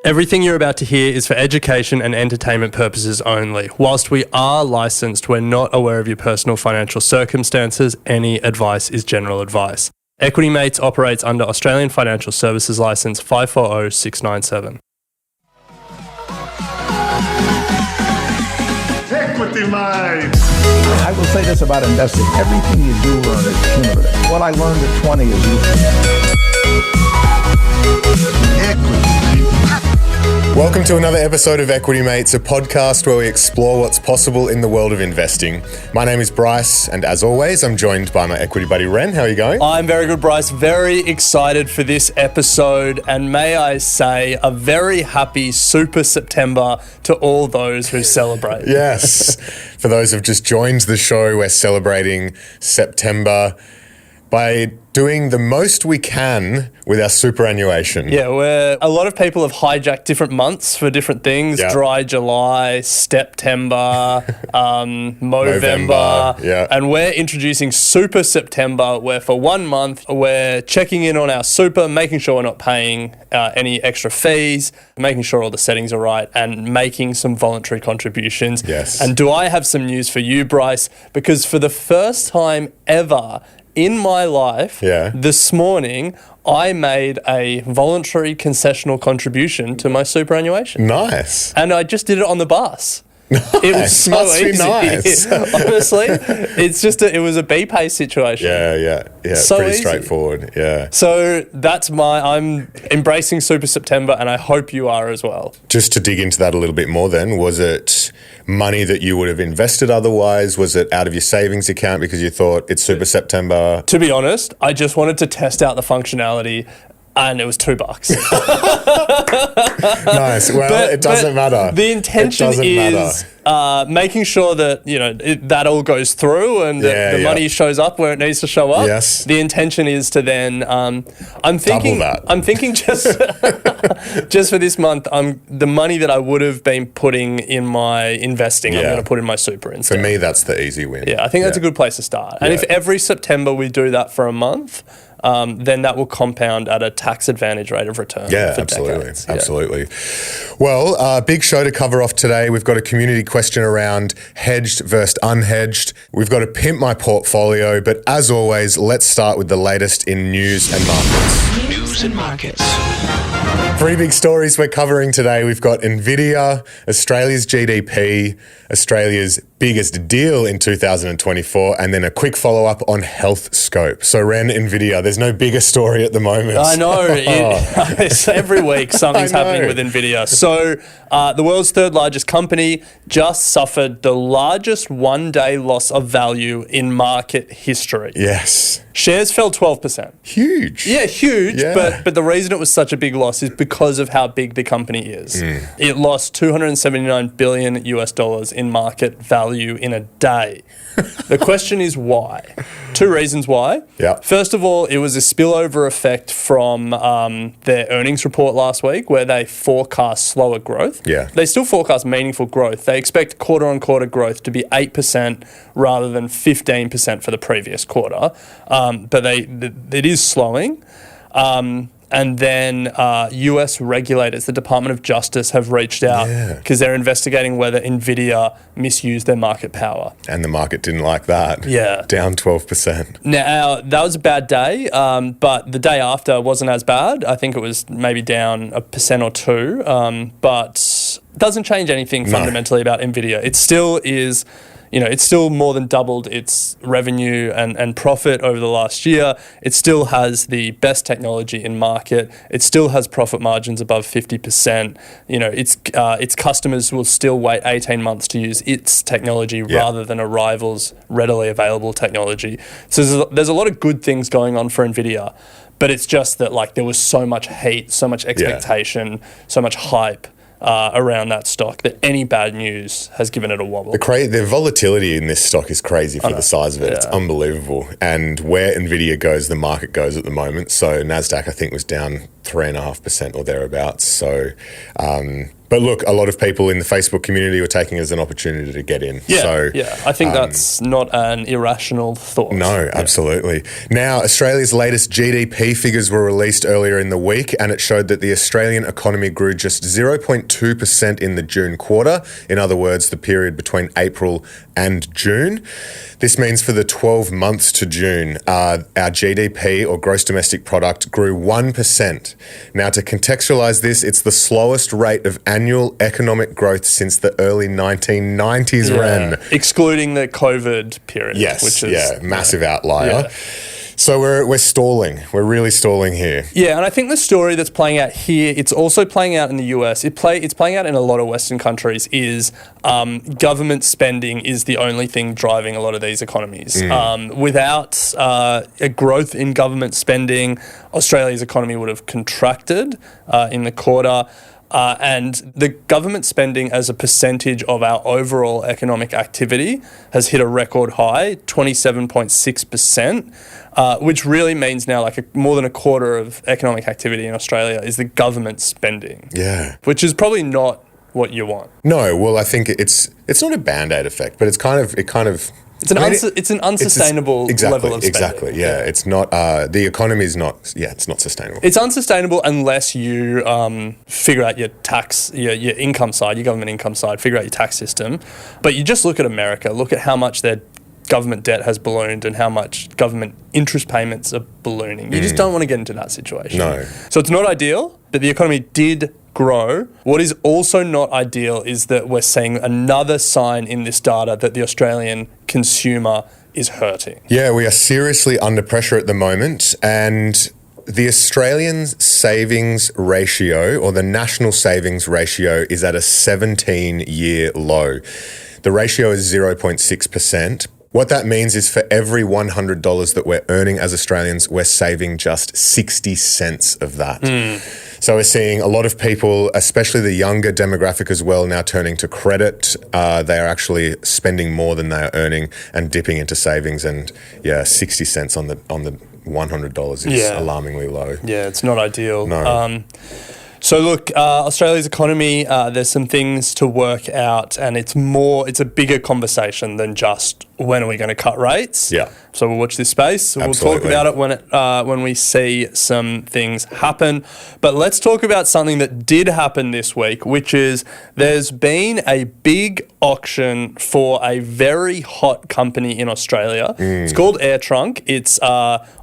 Everything you're about to hear is for education and entertainment purposes only. Whilst we are licensed, we're not aware of your personal financial circumstances. Any advice is general advice. Equity Mates operates under Australian Financial Services Licence 540697. Equity Mates! I will say this about investing. Everything you do learn is cumulative. What I learned at 20 is useful. Equity. Welcome to another episode of Equity Mates, a podcast where we explore what's possible in the world of investing. My name is Bryce, and as always, I'm joined by my equity buddy Ren. How are you going? I'm very good, Bryce. Very excited for this episode, and may I say a very happy Super September to all those who celebrate. Yes. For those who've just joined the show, we're celebrating September by doing the most we can with our superannuation. Yeah, where a lot of people have hijacked different months for different things. Yep. Dry July, September, Movember. Yeah. And we're introducing Super September, where for 1 month, we're checking in on our super, making sure we're not paying any extra fees, making sure all the settings are right, and making some voluntary contributions. Yes. And do I have some news for you, Bryce? Because for the first time ever in my life, this morning, I made a voluntary concessional contribution to my superannuation. Nice. And I just did it on the bus. Nice. It was so Must be easy. nice. Honestly, it was a B-pay situation. Yeah. So pretty easy. straightforward. Yeah. So I'm embracing Super September, and I hope you are as well. Just to dig into that a little bit more then, was it money that you would have invested otherwise? Was it out of your savings account because you thought it's Super September? To be honest, I just wanted to test out the functionality, and it was $2. Nice. Well, it doesn't matter. The intention is making sure that that all goes through and that the money shows up where it needs to show up. Yes. The intention is to then I'm thinking just just for this month, the money that I would have been putting in my investing, I'm going to put in my super instead. For me, that's the easy win. Yeah, I think that's a good place to start. And if every September we do that for a month, then that will compound at a tax advantage rate of return. Yeah, for absolutely. decades. Absolutely. Well, big show to cover off today. We've got a community question around hedged versus unhedged. We've got to pimp my portfolio, but as always, let's start with the latest in news and markets. News and markets. Three big stories we're covering today. We've got Nvidia, Australia's GDP, Australia's biggest deal in 2024, and then a quick follow-up on Health Scope. So Ren, Nvidia, there's no bigger story at the moment. I know. It's every week something's happening with Nvidia. So the world's third largest company just suffered the largest one-day loss of value in market history. Yes. Shares fell 12%. Huge. Yeah, huge. Yeah. But the reason it was such a big loss is because of how big the company is. It lost $279 billion US in market value in a day. The question is why? Two reasons why. Yeah. First of all, it was a spillover effect from their earnings report last week where they forecast slower growth. Yeah. They still forecast meaningful growth. They expect quarter-on-quarter growth to be 8% rather than 15% for the previous quarter. But it is slowing. And then US regulators, the Department of Justice, have reached out because they're investigating whether Nvidia misused their market power. And the market didn't like that. Yeah. Down 12%. Now, that was a bad day, but the day after wasn't as bad. I think it was maybe down 1% or 2%, but doesn't change anything fundamentally about Nvidia. It still is... it's still more than doubled its revenue and profit over the last year. It still has the best technology in market. It still has profit margins above 50%. Its customers will still wait 18 months to use its technology rather than a rival's readily available technology. So there's a lot of good things going on for Nvidia, but it's just that there was so much hate, so much expectation, so much hype around that stock that any bad news has given it a wobble. The volatility in this stock is crazy for the size of it. Yeah. It's unbelievable. And where Nvidia goes, the market goes at the moment. So NASDAQ, I think, was down 3.5% or thereabouts. So, But look, a lot of people in the Facebook community were taking it as an opportunity to get in. Yeah, I think that's not an irrational thought. No, absolutely. Now, Australia's latest GDP figures were released earlier in the week, and it showed that the Australian economy grew just 0.2% in the June quarter. In other words, the period between April and June. This means for the 12 months to June, our GDP, or gross domestic product, grew 1%. Now, to contextualise this, it's the slowest rate of annual economic growth since the early 1990s, Ren. Excluding the COVID period. Yes, which is, massive outlier. Yeah. So we're stalling. We're really stalling here. Yeah, and I think the story that's playing out here, it's also playing out in the US. It's playing out in a lot of Western countries. Is government spending is the only thing driving a lot of these economies. Without a growth in government spending, Australia's economy would have contracted in the quarter. And the government spending as a percentage of our overall economic activity has hit a record high, 27.6%, which really means now more than a quarter of economic activity in Australia is the government spending. Yeah. Which is probably not what you want. No, well, I think it's not a Band-Aid effect, but it's an unsustainable level of spending. Exactly, yeah. It's not, the economy is not, it's not sustainable. It's unsustainable unless you figure out your tax, your income side, your government income side, figure out your tax system. But you just look at America, look at how much their government debt has ballooned and how much government interest payments are ballooning. You just don't want to get into that situation. No. So it's not ideal, but the economy did grow. What is also not ideal is that we're seeing another sign in this data that the Australian consumer is hurting. Yeah, we are seriously under pressure at the moment, and the Australian savings ratio, or the national savings ratio, is at a 17-year low. The ratio is 0.6%. What that means is for every $100 that we're earning as Australians, we're saving just 60 cents of that. So we're seeing a lot of people, especially the younger demographic as well, now turning to credit. They are actually spending more than they are earning and dipping into savings. And 60 cents on the $100 is alarmingly low. Yeah, it's not ideal. No. So look, Australia's economy, there's some things to work out, and it's a bigger conversation than just when are we going to cut rates. Yeah. So we'll watch this space. Absolutely. We'll talk about it when we see some things happen. But let's talk about something that did happen this week, which is there's been a big auction for a very hot company in Australia. It's called AirTrunk. It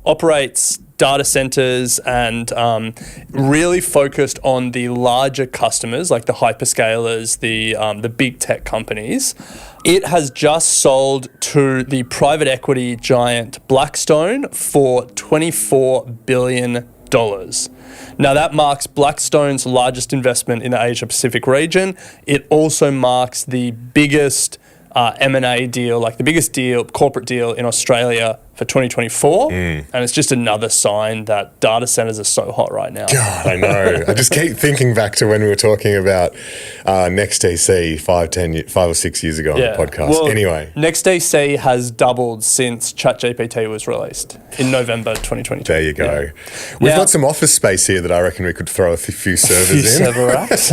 operates data centers and really focused on the larger customers, like the hyperscalers, the big tech companies. It has just sold to the private equity giant Blackstone for $24 billion. Now, that marks Blackstone's largest investment in the Asia-Pacific region. It also marks the biggest M&A deal, like the biggest corporate deal in Australia for 2024, and it's just another sign that data centers are so hot right now. God, I know. I just keep thinking back to when we were talking about NextDC 5 or 6 years ago on the podcast. Well, anyway. NextDC has doubled since ChatGPT was released in November 2022. There you go. Yeah. We've got some office space here that I reckon we could throw a few servers in. Server racks.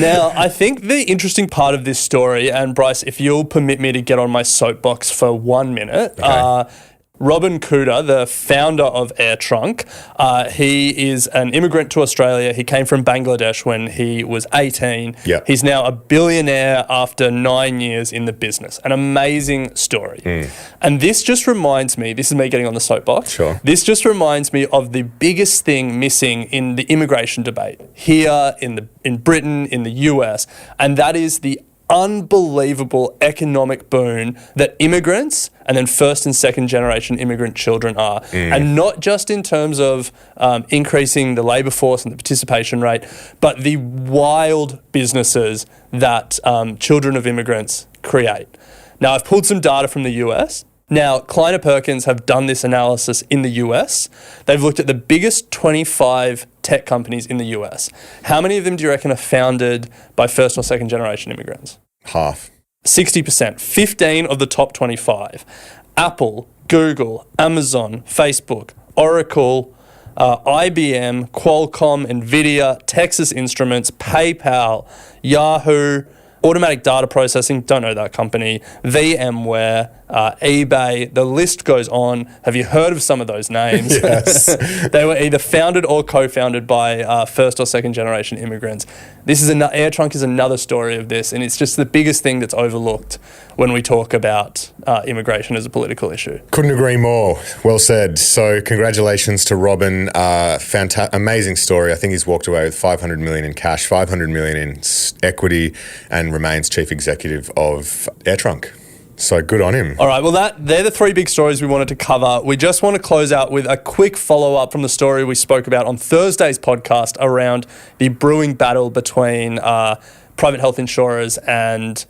Now, I think the interesting part of this story, and Bryce, if you'll permit me to get on my soapbox for 1 minute, Okay. Robin Cooter, the founder of AirTrunk, he is an immigrant to Australia. He came from Bangladesh when he was 18. Yep. He's now a billionaire after 9 years in the business. An amazing story. And this just reminds me, this is me getting on the soapbox. Sure. This just reminds me of the biggest thing missing in the immigration debate here in Britain, in the US, and that is the unbelievable economic boon that immigrants and then first and second generation immigrant children are. And not just in terms of increasing the labour force and the participation rate, but the wild businesses that children of immigrants create. Now, I've pulled some data from the US. Now, Kleiner Perkins have done this analysis in the US. They've looked at the biggest 25 tech companies in the US. How many of them do you reckon are founded by first or second generation immigrants? Half. 60%. 15 of the top 25. Apple, Google, Amazon, Facebook, Oracle, IBM, Qualcomm, Nvidia, Texas Instruments, PayPal, Yahoo, Automatic Data Processing, don't know that company, VMware, eBay, the list goes on. Have you heard of some of those names? Yes. They were either founded or co-founded by first or second generation immigrants. AirTrunk is another story of this, and it's just the biggest thing that's overlooked when we talk about immigration as a political issue. Couldn't agree more. Well said. So congratulations to Robin. Amazing story. I think he's walked away with $500 million in cash, $500 million in equity, and remains chief executive of AirTrunk. So good on him. All right, well, they're the three big stories we wanted to cover. We just want to close out with a quick follow-up from the story we spoke about on Thursday's podcast around the brewing battle between private health insurers and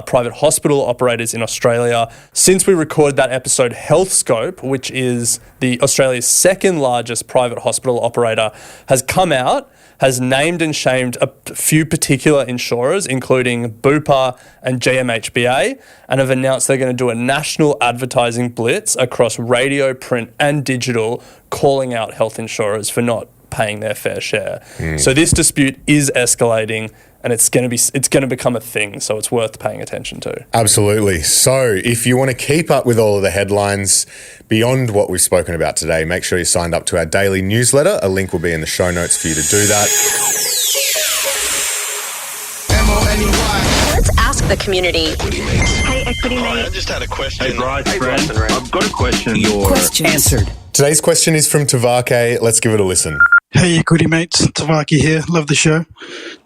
private hospital operators in Australia. Since we recorded that episode, HealthScope, which is Australia's second largest private hospital operator, has come out, has named and shamed a few particular insurers, including Bupa and GMHBA, and have announced they're going to do a national advertising blitz across radio, print, and digital, calling out health insurers for not paying their fair share. So this dispute is escalating, and it's going to become a thing, so it's worth paying attention to. Absolutely. So if you want to keep up with all of the headlines beyond what we've spoken about today, make sure you signed up to our daily newsletter. A link will be in the show notes for you to do that. Let's ask the community. Hey, Equity Mate. I just had a question. Hey, Bryce, friend. I've got a question. Answered. Today's question is from Tavake. Let's give it a listen. Hey, Equity Mates. Tavaki here. Love the show.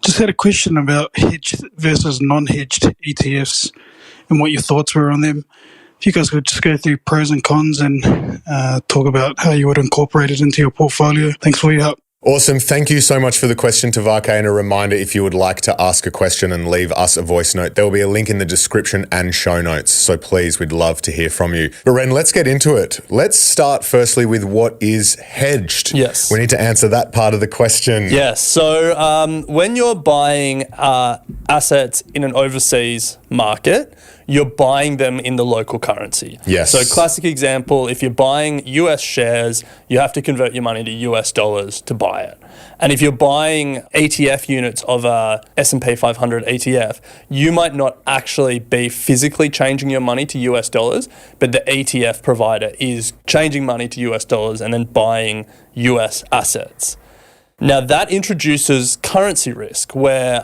Just had a question about hedged versus non-hedged ETFs and what your thoughts were on them. If you guys could just go through pros and cons and talk about how you would incorporate it into your portfolio. Thanks for your help. Awesome. Thank you so much for the question, Tavake. And a reminder, if you would like to ask a question and leave us a voice note, there will be a link in the description and show notes. So please, we'd love to hear from you. But Ren, let's get into it. Let's start firstly with what is hedged. Yes. We need to answer that part of the question. Yes. So when you're buying assets in an overseas market, you're buying them in the local currency. Yes. So classic example, if you're buying US shares, you have to convert your money to US dollars to buy it. And if you're buying ETF units of a S&P 500 ETF, you might not actually be physically changing your money to US dollars, but the ETF provider is changing money to US dollars and then buying US assets. Now, that introduces currency risk where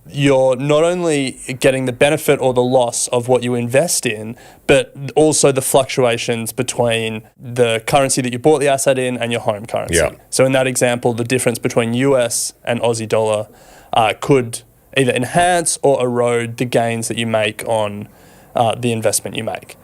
you're not only getting the benefit or the loss of what you invest in, but also the fluctuations between the currency that you bought the asset in and your home currency. Yeah. So in that example, the difference between US and Aussie dollar could either enhance or erode the gains that you make on the investment you make.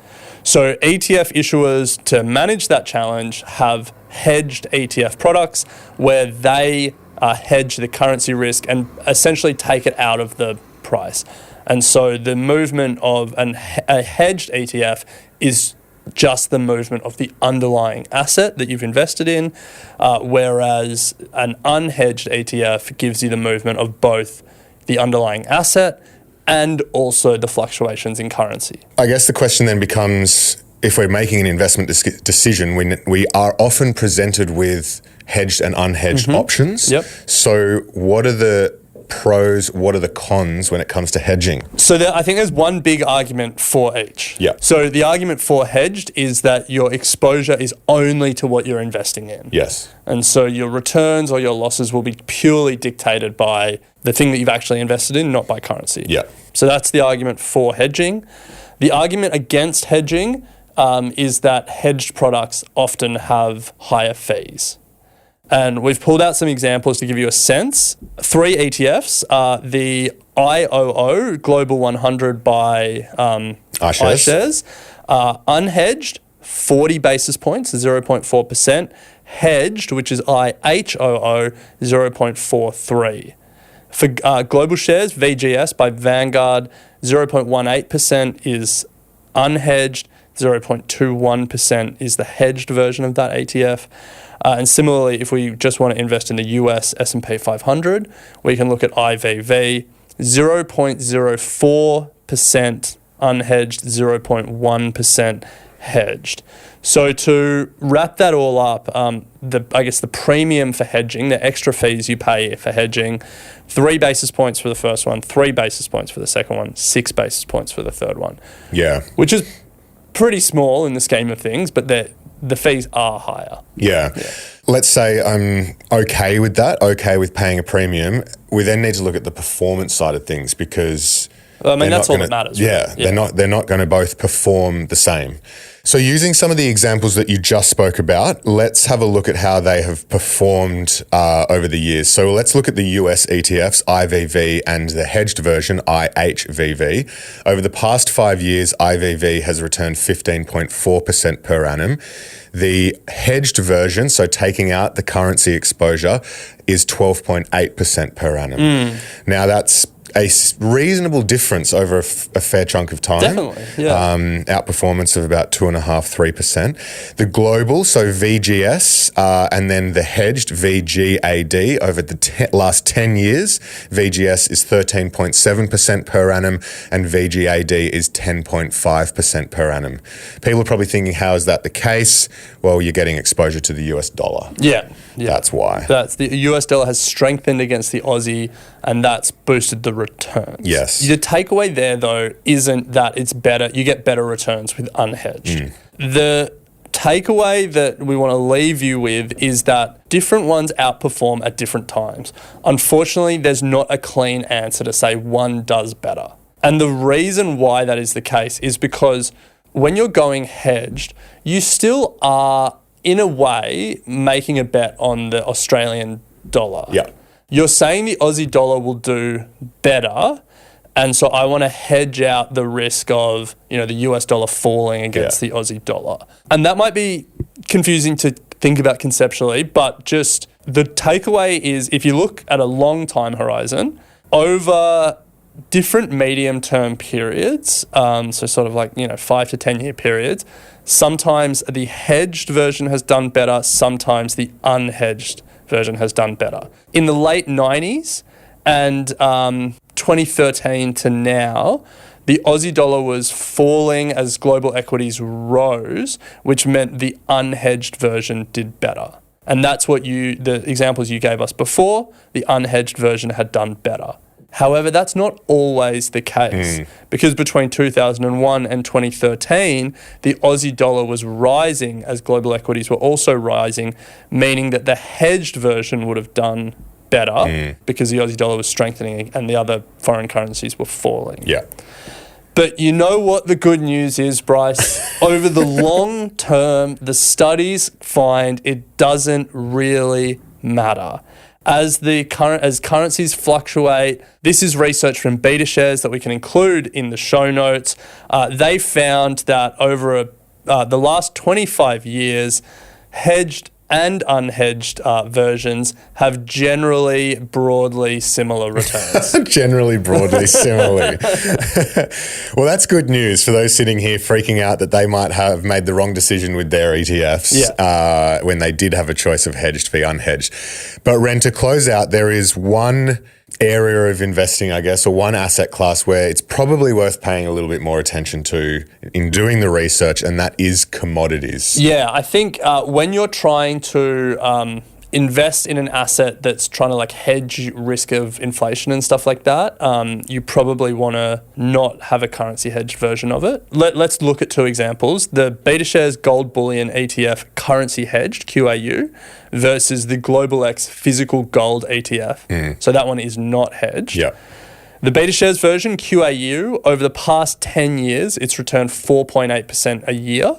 So ETF issuers, to manage that challenge, have hedged ETF products where they hedge the currency risk and essentially take it out of the price. And so the movement of a hedged ETF is just the movement of the underlying asset that you've invested in, whereas an unhedged ETF gives you the movement of both the underlying asset and also the fluctuations in currency. I guess the question then becomes, if we're making an investment decision, we are often presented with hedged and unhedged options. Yep. So what are the pros, what are the cons when it comes to hedging? So I think there's one big argument for each. Yeah. So the argument for hedged is that your exposure is only to what you're investing in. Yes. And so your returns or your losses will be purely dictated by the thing that you've actually invested in, not by currency. Yeah. So that's the argument for hedging. The argument against hedging is that hedged products often have higher fees. And we've pulled out some examples to give you a sense. 3 ETFs are the IOO Global 100 by iShares. Unhedged, 40 basis points, 0.4%. Hedged, which is IHOO, 0.43. For global shares, VGS by Vanguard, 0.18% is unhedged, 0.21% is the hedged version of that ETF. And similarly, if we just want to invest in the US S&P 500, we can look at IVV, 0.04% unhedged, 0.1% hedged. So to wrap that all up, the premium for hedging, the extra fees you pay for hedging, 3 basis points for the first one, 3 basis points for the second one, 6 basis points for the third one. Yeah. Which is pretty small in the scheme of things, but the fees are higher. Yeah. Let's say I'm okay with that, okay with paying a premium. We then need to look at the performance side of things because that's all that matters. Yeah, really. They're not going to both perform the same. So using some of the examples that you just spoke about, let's have a look at how they have performed over the years. So let's look at the US ETFs, IVV, and the hedged version, IHVV. Over the past 5 years, IVV has returned 15.4% per annum. The hedged version, so taking out the currency exposure, is 12.8% per annum. Now that's a reasonable difference over a fair chunk of time. Definitely, yeah. Outperformance of about 2.5-3%. The global, so VGS, and then the hedged VGAD over the last 10 years, VGS is 13.7% per annum and VGAD is 10.5% per annum. People are probably thinking, how is that the case? Well, you're getting exposure to the US dollar. Yeah. That's why. The US dollar has strengthened against the Aussie, and that's boosted the returns. Yes. The takeaway there, though, isn't that it's better. You get better returns with unhedged. The takeaway that we want to leave you with is that different ones outperform at different times. Unfortunately, there's not a clean answer to say one does better. And the reason why that is the case is because when you're going hedged, you still are, in a way, making a bet on the Australian dollar. Yeah. You're saying the Aussie dollar will do better, and so I want to hedge out the risk of, the US dollar falling against the Aussie dollar. And that might be confusing to think about conceptually, but just the takeaway is if you look at a long time horizon, over different medium-term periods, so sort of like, 5 to 10 year periods, sometimes the hedged version has done better, sometimes the unhedged version has done better. In the late 90s and 2013 to now, the Aussie dollar was falling as global equities rose, which meant the unhedged version did better. And that's what the examples you gave us before, the unhedged version had done better. However, that's not always the case because between 2001 and 2013, the Aussie dollar was rising as global equities were also rising, meaning that the hedged version would have done better because the Aussie dollar was strengthening and the other foreign currencies were falling. Yeah. But you know what the good news is, Bryce? Over the long term, the studies find it doesn't really matter. As currencies fluctuate, this is research from BetaShares that we can include in the show notes. They found that over the last 25 years, hedged and unhedged versions have generally broadly similar returns. Generally broadly similarly. Well, that's good news for those sitting here freaking out that they might have made the wrong decision with their ETFs when they did have a choice of hedged v unhedged. But Ren, to close out, there is one area of investing, I guess, or one asset class where it's probably worth paying a little bit more attention to in doing the research, and that is commodities. Yeah, I think when you're trying to invest in an asset that's trying to hedge risk of inflation and stuff like that, you probably want to not have a currency hedged version of it. Let's look at 2 examples. The BetaShares Gold Bullion ETF currency hedged, QAU, versus the Global X Physical Gold ETF. So that one is not hedged. Yeah. The BetaShares version, QAU, over the past 10 years, it's returned 4.8% a year.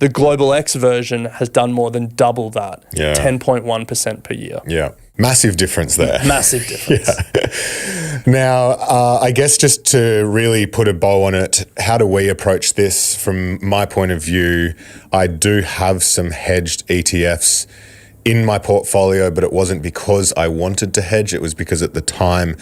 The Global X version has done more than double that, 10.1% per year. Yeah. Massive difference there. Massive difference. Now, I guess just to really put a bow on it, how do we approach this? From my point of view, I do have some hedged ETFs in my portfolio, but it wasn't because I wanted to hedge. It was because at the time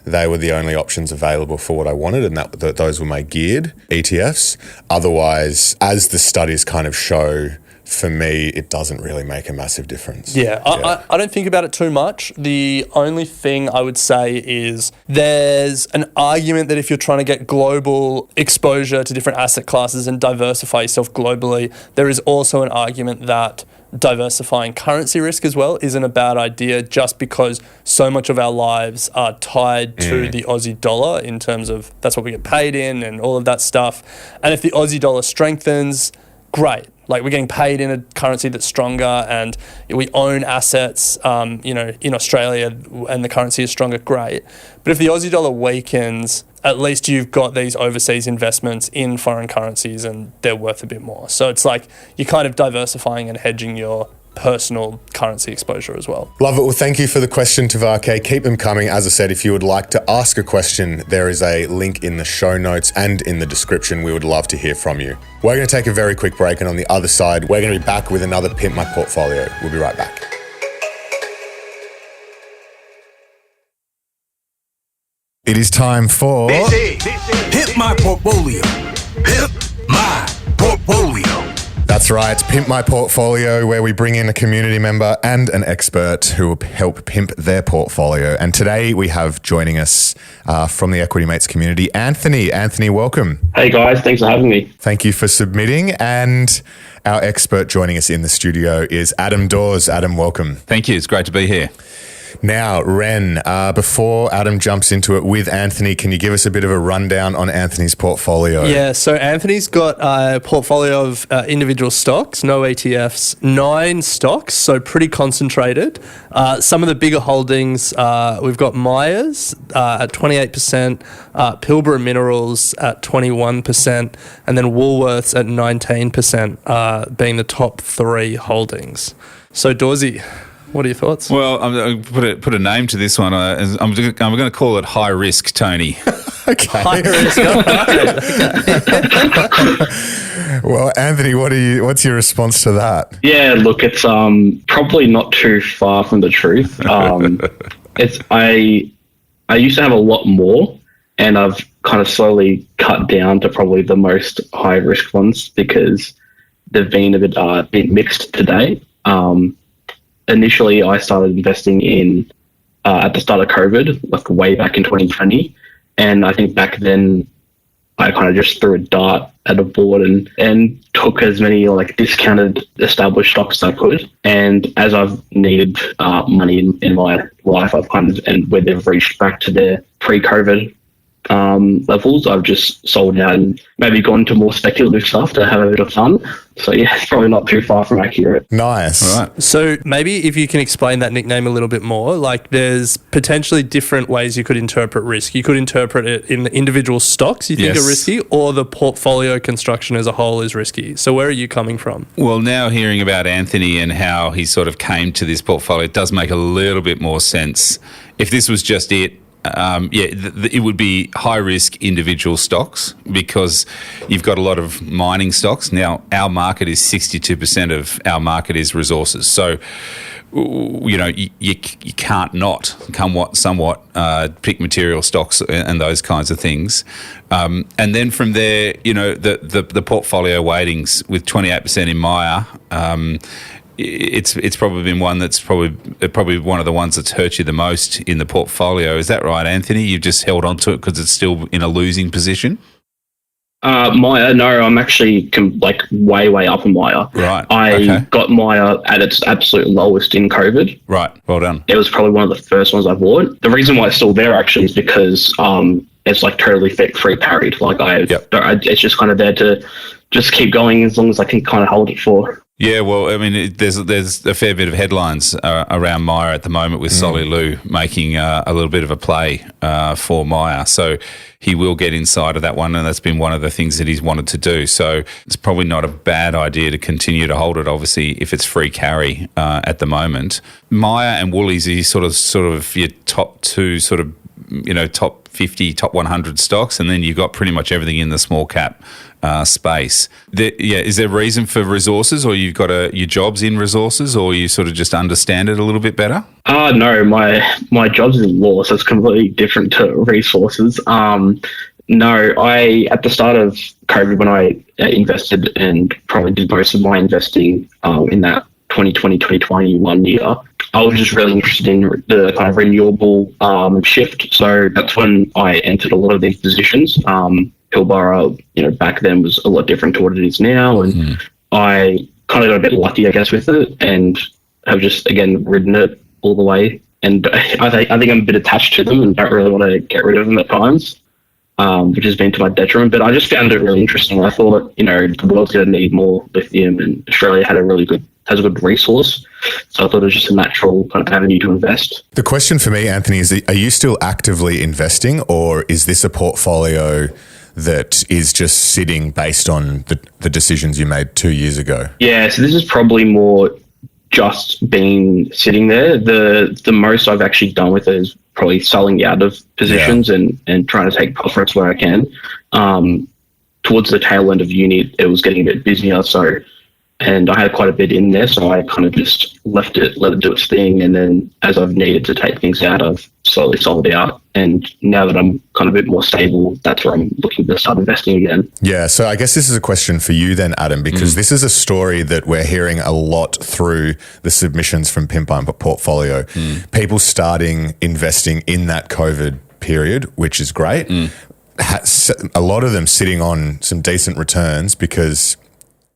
they were the only options available for what I wanted, and those were my geared ETFs. Otherwise, as the studies kind of show for me, it doesn't really make a massive difference. Yeah, I don't think about it too much. The only thing I would say is there's an argument that if you're trying to get global exposure to different asset classes and diversify yourself globally, there is also an argument that diversifying currency risk as well isn't a bad idea, just because so much of our lives are tied to the Aussie dollar in terms of that's what we get paid in and all of that stuff. And if the Aussie dollar strengthens, great. Like, we're getting paid in a currency that's stronger, and we own assets, in Australia, and the currency is stronger, great. But if the Aussie dollar weakens, at least you've got these overseas investments in foreign currencies and they're worth a bit more. So it's like you're kind of diversifying and hedging your personal currency exposure as well. Love it. Well, thank you for the question, Tavake. Keep them coming. As I said, if you would like to ask a question, there is a link in the show notes and in the description. We would love to hear from you. We're going to take a very quick break, and on the other side, we're going to be back with another Pimp My Portfolio. We'll be right back. It is time for Pimp My Portfolio. Pimp My Portfolio. That's right, Pimp My Portfolio, where we bring in a community member and an expert who will help pimp their portfolio. And today we have joining us from the Equity Mates community, Anthony. Anthony, welcome. Hey guys, thanks for having me. Thank you for submitting. And our expert joining us in the studio is Adam Dawes. Adam, welcome. Thank you. It's great to be here. Now, Ren, before Adam jumps into it with Anthony, can you give us a bit of a rundown on Anthony's portfolio? Yeah, so Anthony's got a portfolio of individual stocks, no ETFs, 9 stocks, so pretty concentrated. Some of the bigger holdings, we've got Myers at 28%, Pilbara Minerals at 21%, and then Woolworths at 19%, being the top 3 holdings. So, Dawsey, what are your thoughts? Well, I'm put a name to this one. I'm going to call it high risk, Tony. Okay. High risk. Well, Anthony, what's your response to that? Yeah, look, it's probably not too far from the truth. I used to have a lot more, and I've kind of slowly cut down to probably the most high risk ones because they've been a bit mixed today. Initially, I started investing in at the start of COVID, like way back in 2020. And I think back then, I kind of just threw a dart at a board and took as many like discounted established stocks as I could. And as I've needed money in my life, I've kind of, and where they've reached back to their pre-COVID levels, I've just sold out and maybe gone to more speculative stuff to have a bit of fun. So yeah, it's probably not too far from accurate. Nice. All right. So maybe if you can explain that nickname a little bit more, like there's potentially different ways you could interpret risk. You could interpret it in the individual stocks you think are risky, or the portfolio construction as a whole is risky. So where are you coming from? Well, now hearing about Anthony and how he sort of came to this portfolio, it does make a little bit more sense. If this was just it, it would be high-risk individual stocks because you've got a lot of mining stocks. Now, our market is 62% of our market is resources. So, you can't not somewhat pick material stocks and those kinds of things. And then from there, the portfolio weightings with 28% in Myer, it's probably been one that's probably one of the ones that's hurt you the most in the portfolio. Is that right, Anthony? You've just held on to it because it's still in a losing position? Myer, no, I'm actually way up in Myer. Right. I got Myer at its absolute lowest in COVID. Right. Well done. It was probably one of the first ones I bought. The reason why it's still there actually is because it's like totally free carried. Like it's just kind of there to just keep going as long as I can kind of hold it for. Yeah, well, I mean, there's a fair bit of headlines around Myer at the moment with Solly Lou making a little bit of a play for Myer. So he will get inside of that one, and that's been one of the things that he's wanted to do. So it's probably not a bad idea to continue to hold it, obviously, if it's free carry at the moment. Myer and Woolies are sort of your top two top 50, top 100 stocks, and then you've got pretty much everything in the small cap space. Is there a reason for resources, or you've got your jobs in resources, or you sort of just understand it a little bit better? No, my job's in law, so it's completely different to resources. No, at the start of COVID, when I invested and probably did most of my investing in that 2020, 2021 year, I was just really interested in the kind of renewable shift. So that's when I entered a lot of these positions. Pilbara, back then was a lot different to what it is now. And I kind of got a bit lucky, I guess, with it and have just, again, ridden it all the way. And I think I'm a bit attached to them and don't really want to get rid of them at times, which has been to my detriment. But I just found it really interesting. I thought, the world's going to need more lithium, and Australia has a good resource. So I thought it was just a natural kind of avenue to invest. The question for me, Anthony, is are you still actively investing, or is this a portfolio that is just sitting based on the decisions you made 2 years ago? Yeah, so this is probably more just been sitting there. The most I've actually done with it is probably selling out of positions and trying to take profits where I can. Towards the tail end of uni, it was getting a bit busier, and I had quite a bit in there, so I kind of just let it do its thing. And then as I've needed to take things out, I've slowly sold out. And now that I'm kind of a bit more stable, that's where I'm looking to start investing again. Yeah, so I guess this is a question for you then, Adam, because this is a story that we're hearing a lot through the submissions from Pimp Portfolio. People starting investing in that COVID period, which is great. A lot of them sitting on some decent returns because,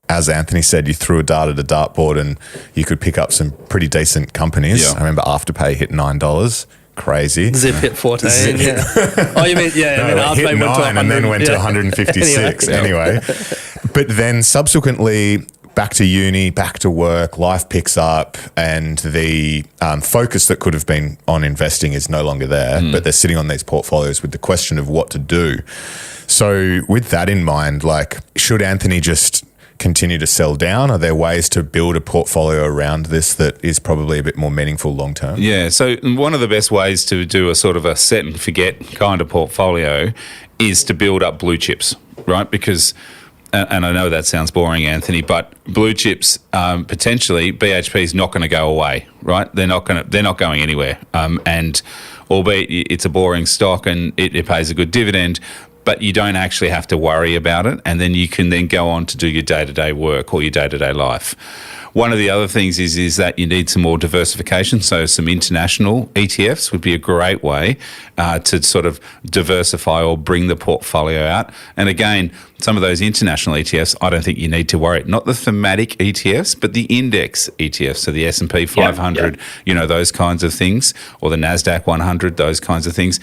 as Anthony said, you threw a dart at a dartboard and you could pick up some pretty decent companies. I remember Afterpay hit $9. Crazy. Zip hit 14. Oh, you mean, Afterpay hit went 9 and then went to 156 anyway. But then subsequently, back to uni, back to work, life picks up, and the focus that could have been on investing is no longer there, but they're sitting on these portfolios with the question of what to do. So with that in mind, should Anthony just continue to sell down? Are there ways to build a portfolio around this that is probably a bit more meaningful long term? Yeah, so one of the best ways to do a sort of a set and forget kind of portfolio is to build up blue chips, right? Because, and I know that sounds boring, Anthony, but blue chips, potentially BHP is not going to go away, right? They're not going anywhere. And albeit it's a boring stock and it pays a good dividend, but you don't actually have to worry about it, and then you can then go on to do your day-to-day work or your day-to-day life. One of the other things is that you need some more diversification, so some international ETFs would be a great way to sort of diversify or bring the portfolio out. And again, some of those international ETFs, I don't think you need to worry. Not the thematic ETFs, but the index ETFs, so the S&P 500, those kinds of things, or the NASDAQ 100, those kinds of things.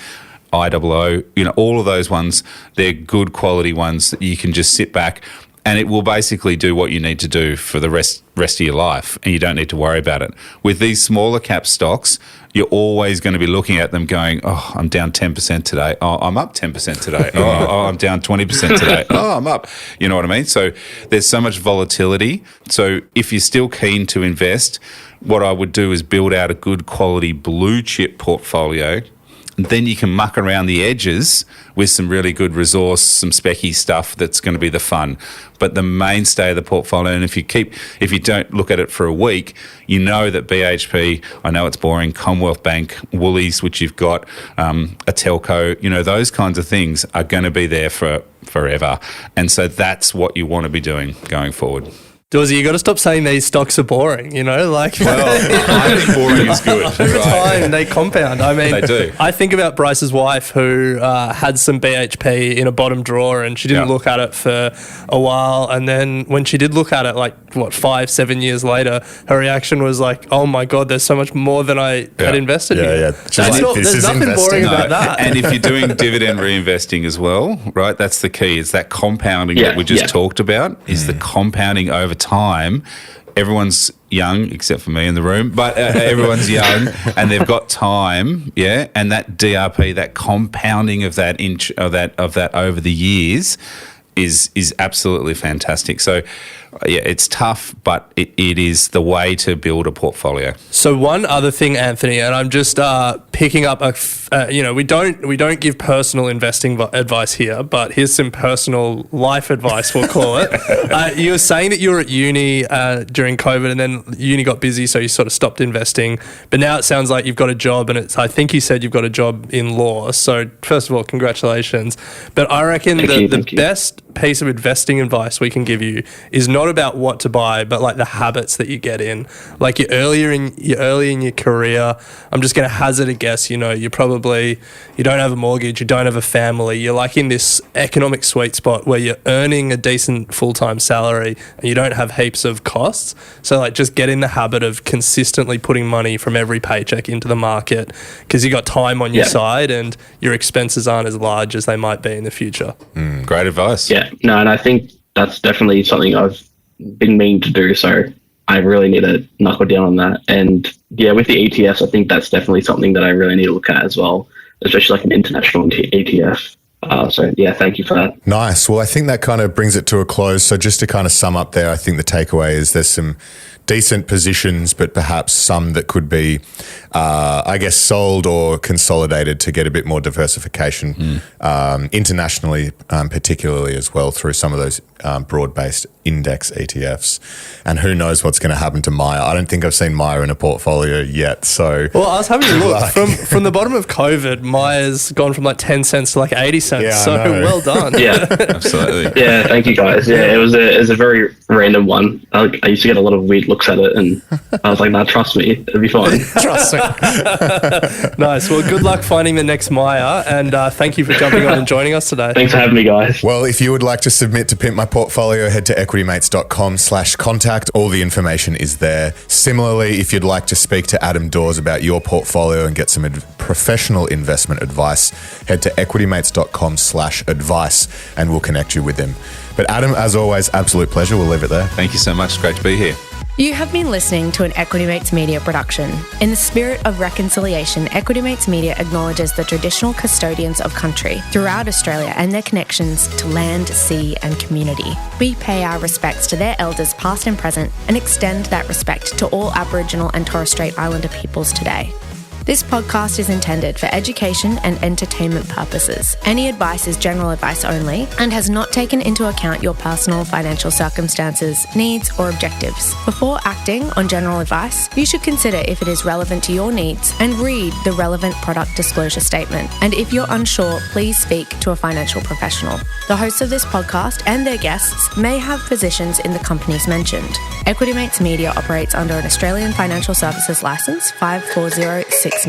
IOO, all of those ones, they're good quality ones that you can just sit back and it will basically do what you need to do for the rest of your life, and you don't need to worry about it. With these smaller cap stocks, you're always going to be looking at them going, oh, I'm down 10% today. Oh, I'm up 10% today. Oh, I'm down 20% today. Oh, I'm up. You know what I mean? So there's so much volatility. So if you're still keen to invest, what I would do is build out a good quality blue chip portfolio. Then you can muck around the edges with some really good resource, some specky stuff that's going to be the fun. But the mainstay of the portfolio, and if you don't look at it for a week, you know that BHP, I know it's boring, Commonwealth Bank, Woolies, which you've got, a telco, those kinds of things are going to be there for forever. And so that's what you want to be doing going forward. Dawes, you got to stop saying these stocks are boring, Well, I think boring is good. Over time, they compound. I mean, they do. I think about Bryce's wife who had some BHP in a bottom drawer and she didn't look at it for a while. And then when she did look at it, 5-7 years later, her reaction was like, oh my God, there's so much more than I had invested in. Yeah. There's nothing boring about that. And if you're doing dividend reinvesting as well, right, that's the key. It's that compounding that we just talked about, is the compounding over time. Everyone's young, except for me in the room, but everyone's young and they've got time, and that DRP, that compounding of that over the years, is absolutely fantastic. So, yeah, it's tough, but it is the way to build a portfolio. So one other thing, Anthony, and I'm just picking up we don't give personal investing advice here, but here's some personal life advice, we'll call it. You were saying that you were at uni during COVID, and then uni got busy, so you sort of stopped investing. But now it sounds like you've got a job, and I think you said you've got a job in law. So first of all, congratulations. But I reckon the best piece of investing advice we can give you is not about what to buy, but like the habits that you get in. Like you're early in your career. I'm just going to hazard a guess. You don't have a mortgage, you don't have a family. You're like in this economic sweet spot where you're earning a decent full-time salary and you don't have heaps of costs. So like just get in the habit of consistently putting money from every paycheck into the market, because you got time on your side and your expenses aren't as large as they might be in the future. Great advice. Yeah, no, and I think that's definitely something I've been meaning to do, so I really need to knuckle down on that. And yeah, with the ETFs, I think that's definitely something that I really need to look at as well, especially like an international ETF. So yeah, thank you for that. Nice. Well, I think that kind of brings it to a close. So just to kind of sum up there, I think the takeaway is there's some decent positions, but perhaps some that could be, sold or consolidated to get a bit more diversification internationally, particularly as well through some of those broad-based index ETFs. And who knows what's going to happen to Maya? I don't think I've seen Maya in a portfolio yet. So, well, I was having a look from the bottom of COVID. Maya's gone from like 10 cents to like 80 cents. Yeah, so well done. Yeah, absolutely. Yeah, thank you guys. Yeah, it was a very random one. I used to get a lot of weird looks at it, and I was like, "Nah, trust me, it'll be fine." Trust me. Nice. Well, good luck finding the next Maya, and thank you for jumping on and joining us today. Thanks for having me, guys. Well, if you would like to submit to Pimp My Portfolio, head to equitymates.com/contact. All the information is there. Similarly, if you'd like to speak to Adam Dawes about your portfolio and get some professional investment advice, head to equitymates.com/advice and we'll connect you with him. But Adam, as always, absolute pleasure. We'll leave it there. Thank you so much. It's great to be here. You have been listening to an Equity Mates Media production. In the spirit of reconciliation, Equity Mates Media acknowledges the traditional custodians of country throughout Australia and their connections to land, sea and community. We pay our respects to their elders past and present and extend that respect to all Aboriginal and Torres Strait Islander peoples today. This podcast is intended for education and entertainment purposes. Any advice is general advice only and has not taken into account your personal financial circumstances, needs, or objectives. Before acting on general advice, you should consider if it is relevant to your needs and read the relevant product disclosure statement. And if you're unsure, please speak to a financial professional. The hosts of this podcast and their guests may have positions in the companies mentioned. Equity Mates Media operates under an Australian Financial Services Licence 540697.